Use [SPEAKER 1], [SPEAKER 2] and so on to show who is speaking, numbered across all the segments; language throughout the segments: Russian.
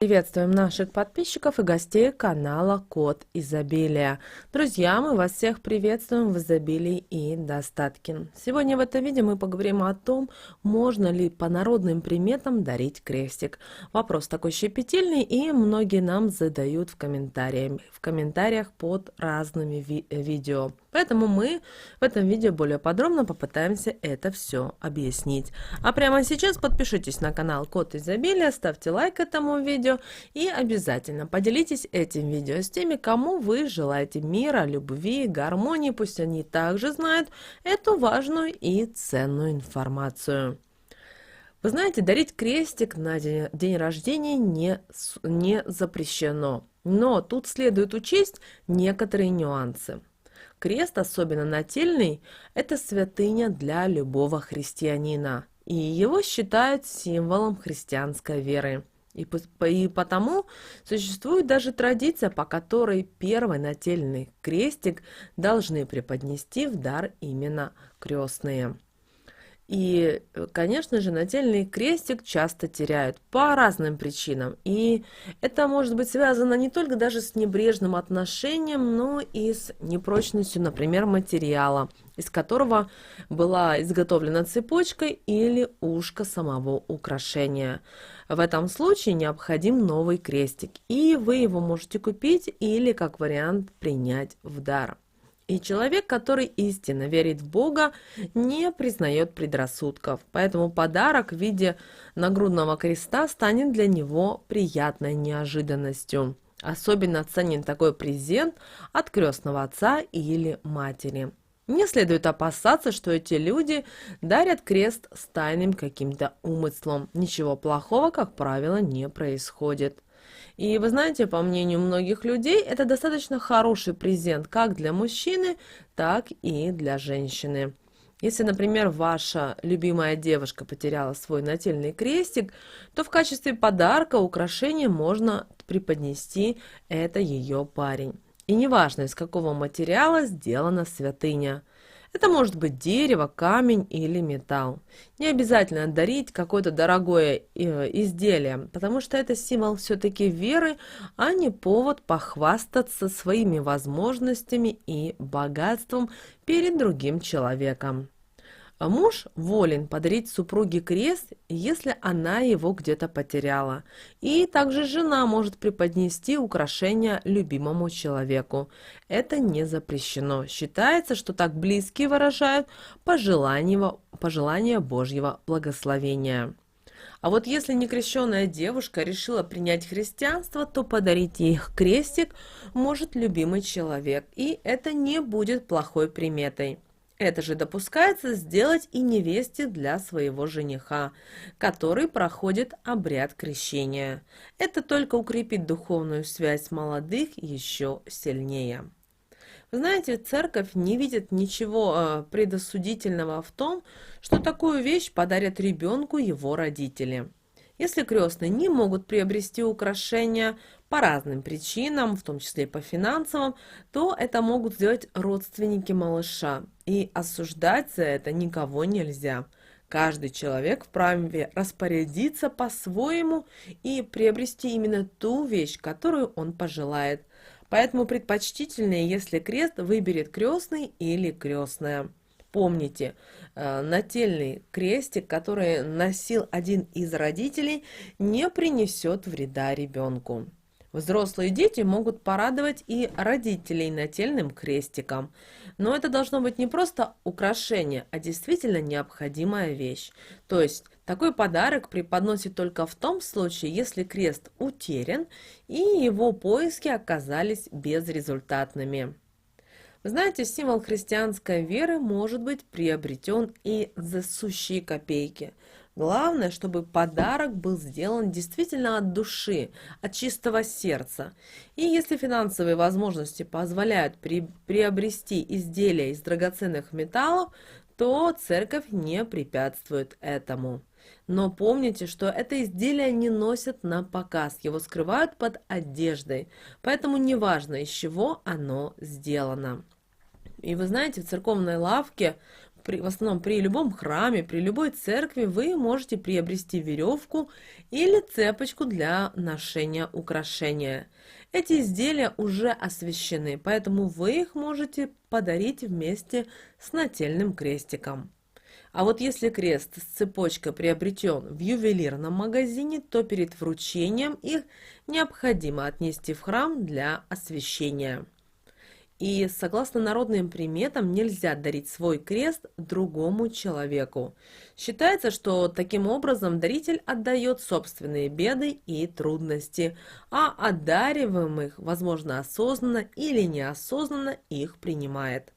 [SPEAKER 1] Приветствуем наших подписчиков и гостей канала Код Изобилия. Друзья, мы вас всех приветствуем в изобилии и достатке. Сегодня в этом видео мы поговорим о том, можно ли по народным приметам дарить крестик. Вопрос такой щепетильный, и многие нам задают в комментариях под разными видео. Поэтому мы в этом видео более подробно попытаемся это все объяснить. А прямо сейчас подпишитесь на канал Код Изобилия, ставьте лайк этому видео и обязательно поделитесь этим видео с теми, кому вы желаете мира, любви, гармонии. Пусть они также знают эту важную и ценную информацию. Вы знаете, дарить крестик на день рождения не запрещено, но тут следует учесть некоторые нюансы. Крест, особенно нательный, это святыня для любого христианина, и его считают символом христианской веры. И потому существует даже традиция, по которой первый нательный крестик должны преподнести в дар именно крестные. И, конечно же, нательный крестик часто теряют по разным причинам. И это может быть связано не только даже с небрежным отношением, но и с непрочностью, например, материала, из которого была изготовлена цепочка или ушко самого украшения. В этом случае необходим новый крестик, и вы его можете купить или, как вариант, принять в дар. И человек, который истинно верит в Бога, не признает предрассудков, поэтому подарок в виде нагрудного креста станет для него приятной неожиданностью. Особенно ценен такой презент от крестного отца или матери. Не следует опасаться, что эти люди дарят крест с тайным каким-то умыслом. Ничего плохого, как правило, не происходит. И вы знаете, по мнению многих людей, это достаточно хороший презент как для мужчины, так и для женщины. Если, например, ваша любимая девушка потеряла свой нательный крестик, то в качестве подарка, украшения можно преподнести это ее парень. И неважно, из какого материала сделана святыня. Это может быть дерево, камень или металл. Не обязательно дарить какое-то дорогое изделие, потому что это символ все-таки веры, а не повод похвастаться своими возможностями и богатством перед другим человеком. Муж волен подарить супруге крест, если она его где-то потеряла. И также жена может преподнести украшение любимому человеку. Это не запрещено. Считается, что так близкие выражают пожелание Божьего благословения. А вот если некрещенная девушка решила принять христианство, то подарить ей крестик может любимый человек, и это не будет плохой приметой. Это же допускается сделать и невесте для своего жениха, который проходит обряд крещения. Это только укрепит духовную связь молодых еще сильнее. Вы знаете, церковь не видит ничего предосудительного в том, что такую вещь подарят ребенку его родители. Если крестные не могут приобрести украшения по разным причинам, в том числе и по финансовым, то это могут сделать родственники малыша. И осуждать за это никого нельзя. Каждый человек вправе распорядиться по-своему и приобрести именно ту вещь, которую он пожелает. Поэтому предпочтительнее, если крест выберет крестный или крестная. Помните, нательный крестик, который носил один из родителей, не принесет вреда ребенку. Взрослые дети могут порадовать и родителей нательным крестиком, но это должно быть не просто украшение, а действительно необходимая вещь. То есть такой подарок преподносит только в том случае, если крест утерян и его поиски оказались безрезультатными. Вы знаете, символ христианской веры может быть приобретен и за сущие копейки. Главное, чтобы подарок был сделан действительно от души, от чистого сердца. И если финансовые возможности позволяют приобрести изделия из драгоценных металлов, то церковь не препятствует этому. Но помните, что это изделие не носят на показ, его скрывают под одеждой, поэтому неважно, из чего оно сделано. И вы знаете, в церковной лавке в основном при любом храме, при любой церкви вы можете приобрести веревку или цепочку для ношения украшения. Эти изделия уже освящены, поэтому вы их можете подарить вместе с нательным крестиком. А вот если крест с цепочкой приобретен в ювелирном магазине, то перед вручением их необходимо отнести в храм для освящения. И согласно народным приметам нельзя дарить свой крест другому человеку. Считается, что таким образом даритель отдает собственные беды и трудности, а одариваемых, возможно, осознанно или неосознанно их принимает.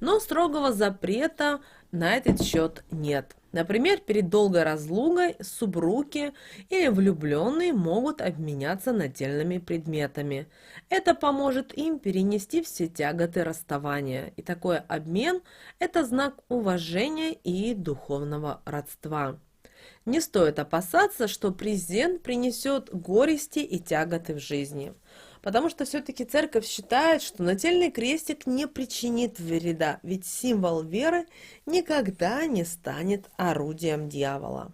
[SPEAKER 1] Но строгого запрета на этот счет нет. Например, перед долгой разлугой супруги или влюбленные могут обменяться нательными предметами. Это поможет им перенести все тяготы расставания. И такой обмен– это знак уважения и духовного родства. Не стоит опасаться, что презент принесет горести и тяготы в жизни. Потому что все-таки церковь считает, что нательный крестик не причинит вреда, ведь символ веры никогда не станет орудием дьявола.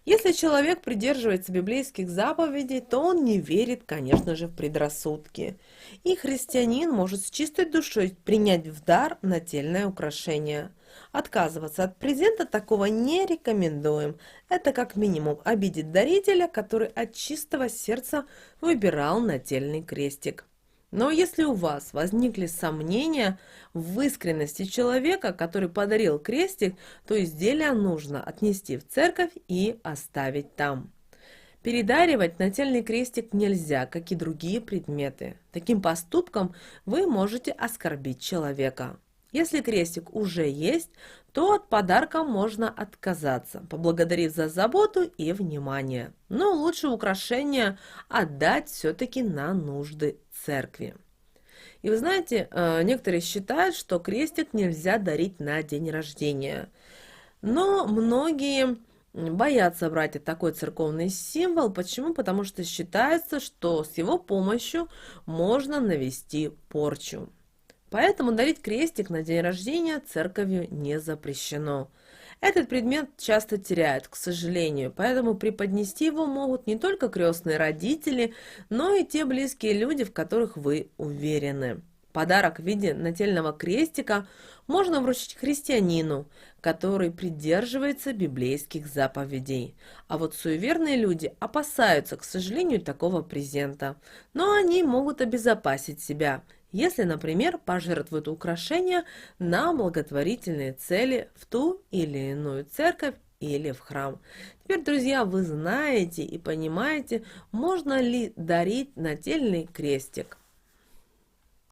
[SPEAKER 1] Если человек придерживается библейских заповедей, то он не верит, конечно же, в предрассудки. И христианин может с чистой душой принять в дар нательное украшение. Отказываться от презента такого не рекомендуем. Это как минимум обидит дарителя, который от чистого сердца выбирал нательный крестик. Но если у вас возникли сомнения в искренности человека, который подарил крестик, то изделие нужно отнести в церковь и оставить там. Передаривать нательный крестик нельзя, как и другие предметы. Таким поступком вы можете оскорбить человека. Если крестик уже есть, то от подарка можно отказаться, поблагодарив за заботу и внимание. Но лучше украшение отдать все-таки на нужды церкви. И вы знаете, некоторые считают, что крестик нельзя дарить на день рождения. Но многие боятся брать такой церковный символ. Почему? Потому что считается, что с его помощью можно навести порчу. Поэтому дарить крестик на день рождения церковью не запрещено. Этот предмет часто теряют, к сожалению, поэтому преподнести его могут не только крестные родители, но и те близкие люди, в которых вы уверены. Подарок в виде нательного крестика можно вручить христианину, который придерживается библейских заповедей. А вот суеверные люди опасаются, к сожалению, такого презента, но они могут обезопасить себя, если, например, пожертвуют украшения на благотворительные цели в ту или иную церковь или в храм. Теперь, друзья, вы знаете и понимаете, можно ли дарить нательный крестик.